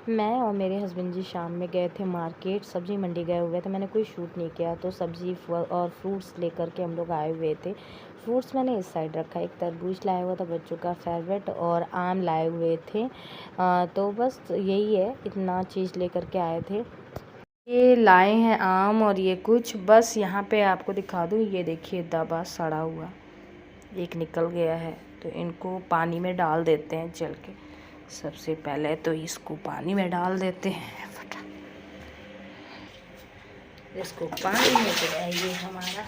मैं और मेरे हस्बैंड जी शाम में गए थे मार्केट, सब्ज़ी मंडी गए हुए थे। मैंने कोई शूट नहीं किया, तो सब्ज़ी और फ्रूट्स लेकर के हम लोग आए हुए थे। फ्रूट्स मैंने इस साइड रखा, एक तरबूज लाया हुआ था बच्चों का फेवरेट, और आम लाए हुए थे। तो बस यही है, इतना चीज़ लेकर के आए थे। ये लाए हैं आम, और ये कुछ बस यहाँ पे आपको दिखा दूँ। ये देखिए दबा सड़ा हुआ एक निकल गया है, तो इनको पानी में डाल देते हैं चल के। सबसे पहले तो इसको पानी में डाल देते हैं, इसको पानी में गिराइए हमारा।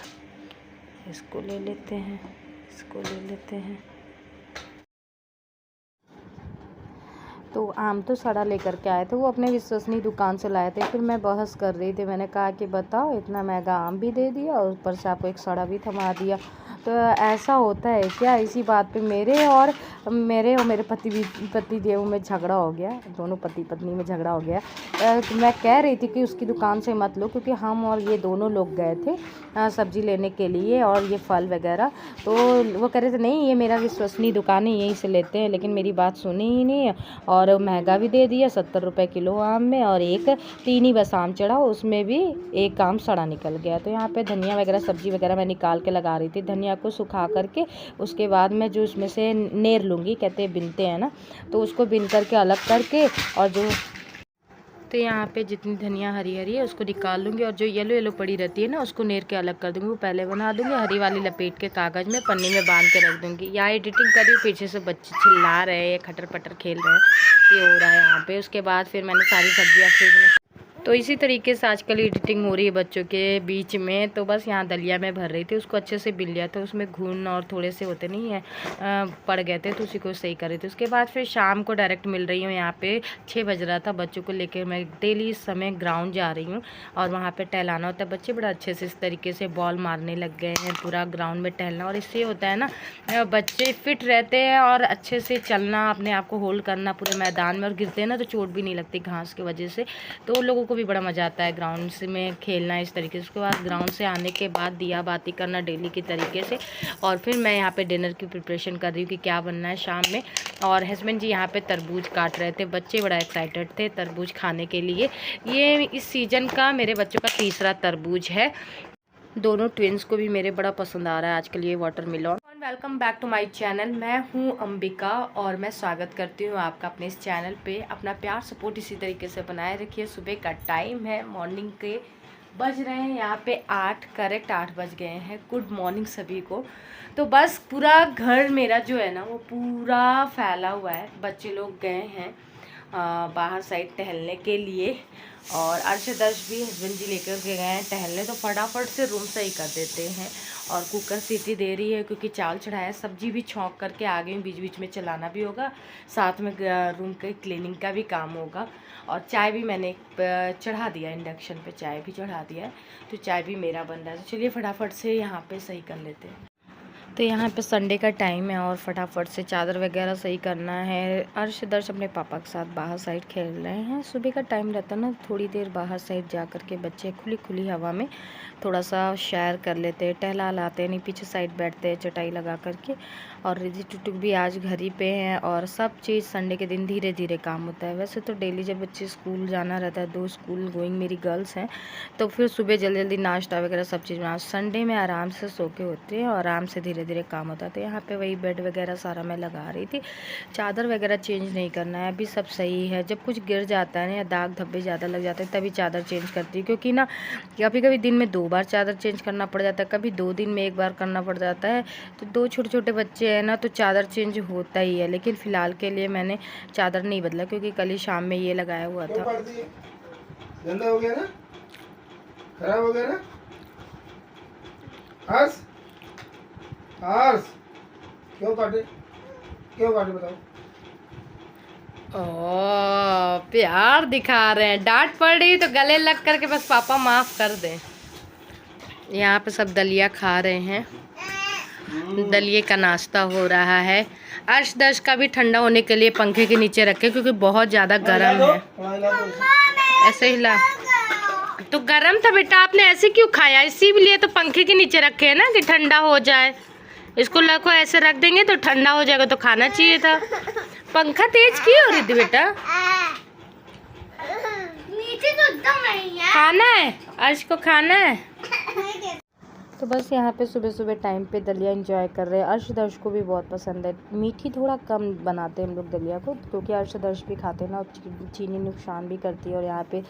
इसको ले लेते हैं, इसको ले लेते हैं। तो आम तो सड़ा लेकर के आए थे, वो अपने विश्वसनीय दुकान से लाए थे। फिर मैं बहस कर रही थी, मैंने कहा कि बताओ, इतना महंगा आम भी दे दिया और ऊपर से आपको एक सड़ा भी थमा दिया। तो ऐसा होता है क्या? इसी बात पे मेरे और मेरे पति देव में झगड़ा हो गया, दोनों पति पत्नी में झगड़ा हो गया। तो मैं कह रही थी कि उसकी दुकान से मत लो, क्योंकि हम और ये दोनों लोग गए थे सब्ज़ी लेने के लिए और ये फल वगैरह। तो वो कह रहे थे नहीं, ये मेरा विश्वसनीय दुकान है, यहीं से लेते हैं। लेकिन मेरी बात सुनी ही नहीं, और महंगा भी दे दिया, 70 रुपये किलो आम में। और एक 3 ही बस आम चढ़ा, उसमें भी एक आम सड़ा निकल गया। तो यहाँ पे धनिया वगैरह सब्ज़ी वगैरह मैं निकाल के लगा रही थी। धनिया को सुखा करके उसके बाद मैं जो उसमें से नेर लूँगी, कहते हैं बिनते हैं ना, तो उसको बिन करके अलग करके, और जो तो यहाँ पे जितनी धनिया हरी हरी है उसको निकाल लूँगी, और जो येलो येलो पड़ी रहती है ना उसको नेर के अलग कर दूँगी। वो पहले बना दूँगी, हरी वाली लपेट के कागज़ में पन्नी में बांध के रख दूँगी। यहाँ एडिटिंग कर रही हूँ, पीछे से बच्चे चिल्ला रहे हैं, खटर पटर खेल रहे हैं, ये हो रहा है यहाँ पे। उसके बाद फिर मैंने सारी सब्जियाँ फ्रिज में, तो इसी तरीके से आजकल एडिटिंग हो रही है बच्चों के बीच में। तो बस यहाँ दलिया में भर रही थी, उसको अच्छे से बिल लिया था। उसमें घुन और थोड़े से होते नहीं है, पड़ गए थे, तो उसी को सही कर रही थी। उसके बाद फिर शाम को डायरेक्ट मिल रही हूँ। यहाँ पे 6 बज रहा था, बच्चों को लेकर मैं डेली इस समय ग्राउंड जा रही हूँ, और वहाँ पर टहलाना होता है। बच्चे बड़ा अच्छे से इस तरीके से बॉल मारने लग गए हैं, पूरा ग्राउंड में टहलना। और इससे होता है ना, बच्चे फिट रहते हैं और अच्छे से चलना, अपने आप को होल्ड करना पूरे मैदान में, और गिरते हैं ना तो चोट भी नहीं लगती घास की वजह से। तो लोगों को भी बड़ा मज़ा आता है ग्राउंड से में खेलना इस तरीके से। उसके बाद ग्राउंड से आने के बाद दिया बाती करना डेली की तरीके से, और फिर मैं यहाँ पे डिनर की प्रिपरेशन कर रही हूँ कि क्या बनना है शाम में। और हस्बैंड जी यहाँ पे तरबूज काट रहे थे, बच्चे बड़ा एक्साइटेड थे तरबूज खाने के लिए। ये इस सीज़न का मेरे बच्चों का तीसरा तरबूज है। दोनों ट्विंस को भी मेरे बड़ा पसंद आ रहा है आजकल ये watermelon. Welcome back to my channel. मैं हूं अंबिका, और मैं स्वागत करती हूं आपका अपने इस चैनल पे। अपना प्यार सपोर्ट इसी तरीके से बनाए रखिए। सुबह का टाइम है, मॉर्निंग के बज रहे हैं यहाँ पे 8, करेक्ट 8 बज गए हैं। गुड मॉर्निंग सभी को। तो बस पूरा घर मेरा जो है ना वो पूरा फैला हुआ है। बच्चे लोग गए हैं बाहर साइड टहलने के लिए, और अर्शदर्श भी हस्बैंड जी लेकर के गए हैं टहलने। तो फटाफट से रूम सही कर देते हैं, और कुकर सीटी दे रही है क्योंकि चावल चढ़ाया, सब्जी भी छौंक करके आ गई। बीच बीच में चलाना भी होगा, साथ में रूम के क्लीनिंग का भी काम होगा। और चाय भी मैंने चढ़ा दिया, इंडक्शन पे चाय भी चढ़ा दिया है, तो चाय भी मेरा बन रहा है। तो चलिए फटाफट से यहाँ पे सही कर लेते हैं। तो यहाँ पे संडे का टाइम है, और फटाफट से चादर वगैरह सही करना है। अर्शदर्श अपने पापा के साथ बाहर साइड खेल रहे हैं। सुबह का टाइम रहता ना, थोड़ी देर बाहर साइड जा कर के बच्चे खुली खुली हवा में थोड़ा सा सैर कर लेते हैं, टहला लाते हैं, नहीं पीछे साइड बैठते हैं चटाई लगा करके। और रिजी टुटुक भी आज घर ही पे हैं। और सब चीज़ संडे के दिन धीरे धीरे काम होता है। वैसे तो डेली जब बच्चे स्कूल जाना रहता है, 2 स्कूल गोइंग मेरी गर्ल्स हैं, तो फिर सुबह जल्दी जल्दी नाश्ता वगैरह सब चीज़ बना। संडे में आराम से सो के होते हैं और आराम से धीरे धीरे काम होता है। तो यहाँ पे वही बेड वगैरह सारा मैं लगा रही थी। चादर वगैरह चेंज नहीं करना है, अभी सब सही है। जब कुछ गिर जाता है ना, या दाग धब्बे ज़्यादा लग जाते हैं, तभी चादर चेंज करती हूँ। क्योंकि ना कभी कभी दिन में 2 बार चादर चेंज करना पड़ जाता है, कभी 2 दिन में 1 बार करना पड़ जाता है। तो 2 छोटे छोटे बच्चे हैं ना, तो चादर चेंज होता ही है। लेकिन फ़िलहाल के लिए मैंने चादर नहीं बदला, क्योंकि कल ही शाम में ये लगाया हुआ था। गंदा हो गया ना, खराब हो गया ना। हर्ष हर्ष क्यों काटे बताओ। ओ प्यार दिखा रहे हैं। डांट पड़ रही तो गले लग करके बस पापा माफ़ कर दें। यहाँ पे सब दलिया खा रहे हैं, दलिए का नाश्ता हो रहा है। अर्शदर्श का भी ठंडा होने के लिए पंखे के नीचे रखे, क्योंकि बहुत ज़्यादा गर्म है। ऐसे ही ला तो गर्म था बेटा, आपने ऐसे क्यों खाया? इसीलिए तो पंखे के नीचे रखे हैं ना, कि ठंडा हो जाए। इसको रखो, ऐसे रख देंगे तो ठंडा हो जाएगा, तो खाना चाहिए था। पंखा तेज क्यों हो रही थी बेटा? खाना है, अर्श को खाना है। तो बस यहाँ पे सुबह सुबह टाइम पे दलिया एंजॉय कर रहे हैं। अर्श दर्श को भी बहुत पसंद है। मीठी थोड़ा कम बनाते हैं हम लोग दलिया को, क्योंकि अर्श दर्श भी खाते हैं ना, और चीनी नुकसान भी करती है। और यहाँ पे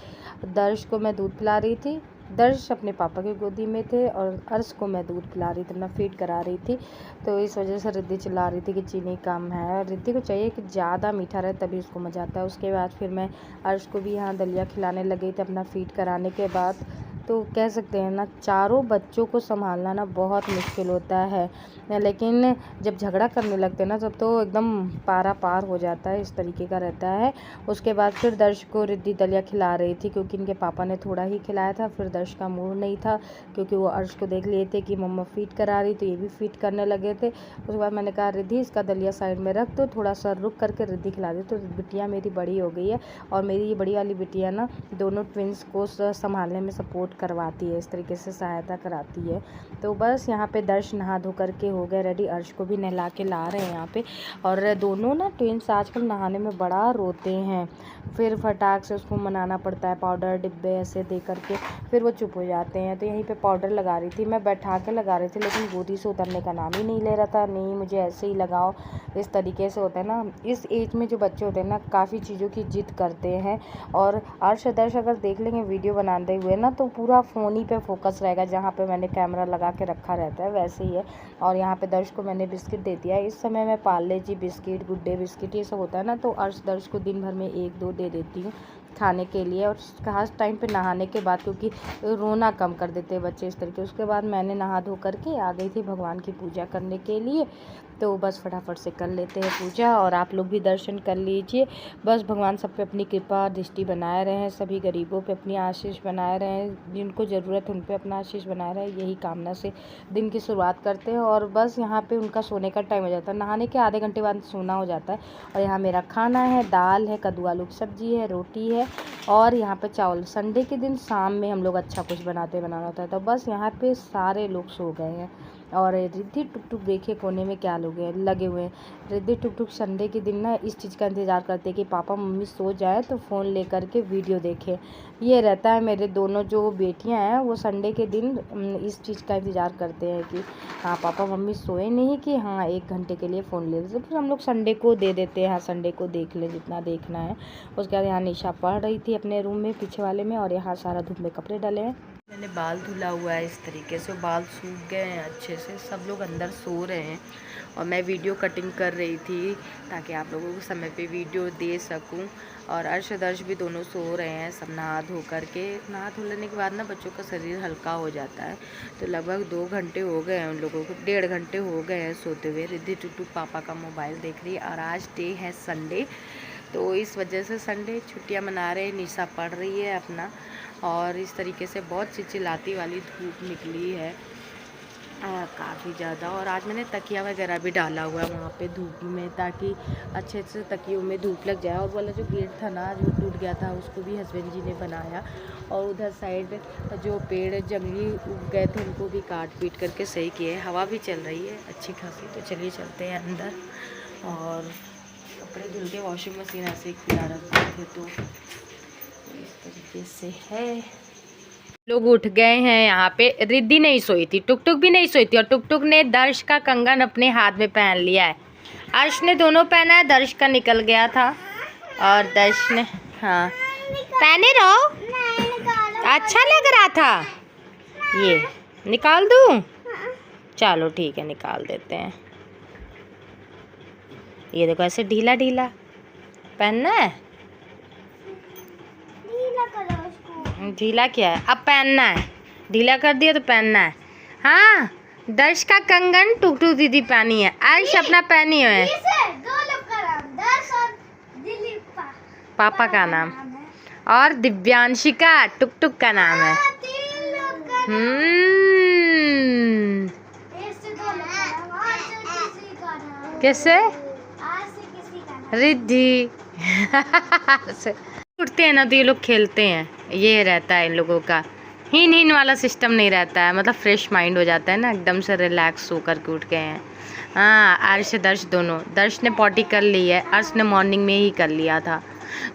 दर्श को मैं दूध पिला रही थी। दर्श अपने पापा की गोदी में थे और अर्श को मैं दूध पिला रही थी, अपना फीड करा रही थी। तो इस वजह से रिद्धि चिल्ला रही थी कि चीनी कम है, और रिद्धि को चाहिए कि ज़्यादा मीठा रहे तभी उसको मज़ा आता है। उसके बाद फिर मैं अर्श को भी यहाँ दलिया खिलाने लगी थी अपना फीड कराने के बाद। तो कह सकते हैं ना, चारों बच्चों को संभालना ना बहुत मुश्किल होता है, लेकिन जब झगड़ा करने लगते हैं ना तब तो एकदम पारा पार हो जाता है, इस तरीके का रहता है। उसके बाद फिर दर्श को रिद्धि दलिया खिला रही थी, क्योंकि इनके पापा ने थोड़ा ही खिलाया था। फिर दर्श का मूड नहीं था, क्योंकि वो अर्श को देख लिए थे कि मम्मा फीड करा रही, तो ये भी फीड करने लगे थे। उसके बाद मैंने कहा रिद्धि इसका दलिया साइड में रख दो, थोड़ा सा रुक करके रिद्धि खिला दी। तो बिटिया मेरी बड़ी हो गई है, और मेरी ये बड़ी वाली बिटिया ना दोनों ट्विंस को संभालने में सपोर्ट करवाती है, इस तरीके से सहायता कराती है। तो बस यहाँ पे दर्श नहा धो करके हो गए रेडी। अर्श को भी नहला के ला रहे हैं यहाँ पे। और दोनों ना ट्विंस आजकल नहाने में बड़ा रोते हैं, फिर फटाक से उसको मनाना पड़ता है, पाउडर डिब्बे ऐसे दे करके, फिर वो चुप हो जाते हैं। तो यहीं पे पाउडर लगा रही थी, मैं बैठा के लगा रही थी, लेकिन गोदी से उतरने का नाम ही नहीं ले रहा था। नहीं, मुझे ऐसे ही लगाओ, इस तरीके से होता है ना। इस एज में जो बच्चे होते हैं ना, काफ़ी चीज़ों की जिद करते हैं। और अर्श दर्श अगर देख लेंगे वीडियो बनाते हुए ना, तो पूरा फ़ोन ही पे फोकस रहेगा, जहाँ पे मैंने कैमरा लगा के रखा रहता है वैसे ही है। और यहाँ पे दर्श को मैंने बिस्किट दे दिया। इस समय मैं पार्ले जी बिस्किट, गुड डे बिस्किट, ये सब होता है ना, तो अर्श दर्श को दिन भर में 1-2 दे देती हूँ खाने के लिए। और खास टाइम पे नहाने के बाद, क्योंकि रोना कम कर देते हैं बच्चे इस तरीके। उसके बाद मैंने नहा धो करके आ गई थी भगवान की पूजा करने के लिए। तो बस फटाफट से कर लेते हैं पूजा, और आप लोग भी दर्शन कर लीजिए। बस भगवान सब पे अपनी कृपा दृष्टि बनाए रहें, सभी गरीबों पे अपनी आशीष बनाए रहें, जिनको ज़रूरत है उन पे अपना आशीष बनाए रहें, यही कामना से दिन की शुरुआत करते हैं। और बस यहाँ पे उनका सोने का टाइम हो जाता है, नहाने के आधे घंटे बाद सोना हो जाता है। और यहाँ मेरा खाना है, दाल है, कद्दू आलू की सब्जी है, रोटी है, और यहाँ पे चावल। संडे के दिन शाम में हम लोग अच्छा कुछ बनाना होता है। तो बस यहाँ पे सारे लोग सो गए हैं, और रिद्धि टुक टुक देखे कोने में क्या लोग हैं लगे हुए हैं। रिद्धि टुक टुक संडे के दिन ना इस चीज़ का इंतज़ार करते हैं कि पापा मम्मी सो जाए तो फ़ोन ले करके वीडियो देखे। ये रहता है। मेरे दोनों जो बेटियां हैं वो संडे के दिन इस चीज़ का इंतज़ार करते हैं कि हाँ पापा मम्मी सोए नहीं, कि हाँ 1 घंटे के लिए फ़ोन ले लेते। फिर हम लोग संडे को दे देते हैं, हाँ संडे को देख लें जितना देखना है। उसके बाद यहाँ निशा पढ़ रही थी अपने रूम में पीछे वाले में, और यहाँ सारा धूप में कपड़े डाले हैं। मैंने बाल धुला हुआ है इस तरीके से, बाल सूख गए हैं अच्छे से, सब लोग अंदर सो रहे हैं। और मैं वीडियो कटिंग कर रही थी ताकि आप लोगों को समय पे वीडियो दे सकूं। और अर्श दर्श भी दोनों सो रहे हैं, सब नहा धो करके। नहा धो लेने के बाद ना बच्चों का शरीर हल्का हो जाता है। तो लगभग 2 घंटे हो गए हैं उन लोगों को, 1.5 घंटे हो गए हैं सोते हुए। रिद्धि टुक टुक पापा का मोबाइल देख रही है। और आज डे है संडे, तो इस वजह से संडे छुट्टियां मना रहे हैं। निशा पढ़ रही है अपना, और इस तरीके से बहुत चिलचिलाती वाली धूप निकली है काफ़ी ज़्यादा। और आज मैंने तकिया वगैरह भी डाला हुआ है वहाँ पे धूप में, ताकि अच्छे से तकियों में धूप लग जाए। और वाला जो गेट था ना जो टूट गया था, उसको भी हस्बैंड जी ने बनाया। और उधर साइड जो पेड़ जंगली उग गए थे उनको भी काट पीट करके सही किए। हवा भी चल रही है अच्छी खासी। तो चलिए चलते हैं अंदर। और कपड़े धुल के वॉशिंग मशीन ऐसे ही खुला रखते थे, तो इस तरीके से है। लोग उठ गए हैं यहाँ पे। रिद्धि नहीं सोई थी, टुक टुक भी नहीं सोई थी, और टुक टुक ने दर्श का कंगन अपने हाथ में पहन लिया है। अर्श ने दोनों पहना है, दर्श का निकल गया था और दर्श ने हाँ पहने रहो, अच्छा लग रहा था। ये निकाल दूँ? चलो ठीक है, निकाल देते हैं। ये देखो ऐसे ढीला ढीला पहनना है। ढीला क्या है, अब पहनना है। ढीला कर दिया तो पहनना है। हाँ, दर्श का कंगन टुक टुक दीदी पहनी है, अर्श अपना पहनी है। पापा का नाम और दिव्यांशिका टुक टुक का नाम है। कैसे? रिद्धि उठते हैं ना तो ये लोग खेलते हैं, ये रहता है इन लोगों का। हीन वाला सिस्टम नहीं रहता है, मतलब फ्रेश माइंड हो जाता है ना, एकदम से रिलैक्स हो करके उठ गए हैं। हाँ, अर्श दर्श दोनों। दर्श ने पॉटी कर ली है, अर्श ने मॉर्निंग में ही कर लिया था।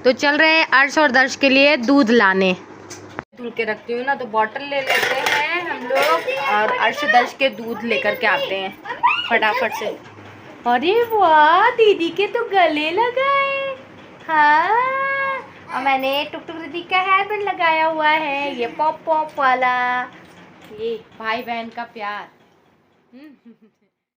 तो चल रहे हैं अर्श और दर्श के लिए दूध लाने। धुल के रखती हूँ ना, तो बॉटल ले लेते हैं हम लोग और अर्शदर्श के दूध लेकर के आते हैं फटाफट से। अरे वाह, दीदी के तो गले लगाए। हाँ, और मैंने टुक टुक दीदी का हेयर बैंड लगाया हुआ है, ये पॉप पॉप वाला। ये भाई बहन का प्यार।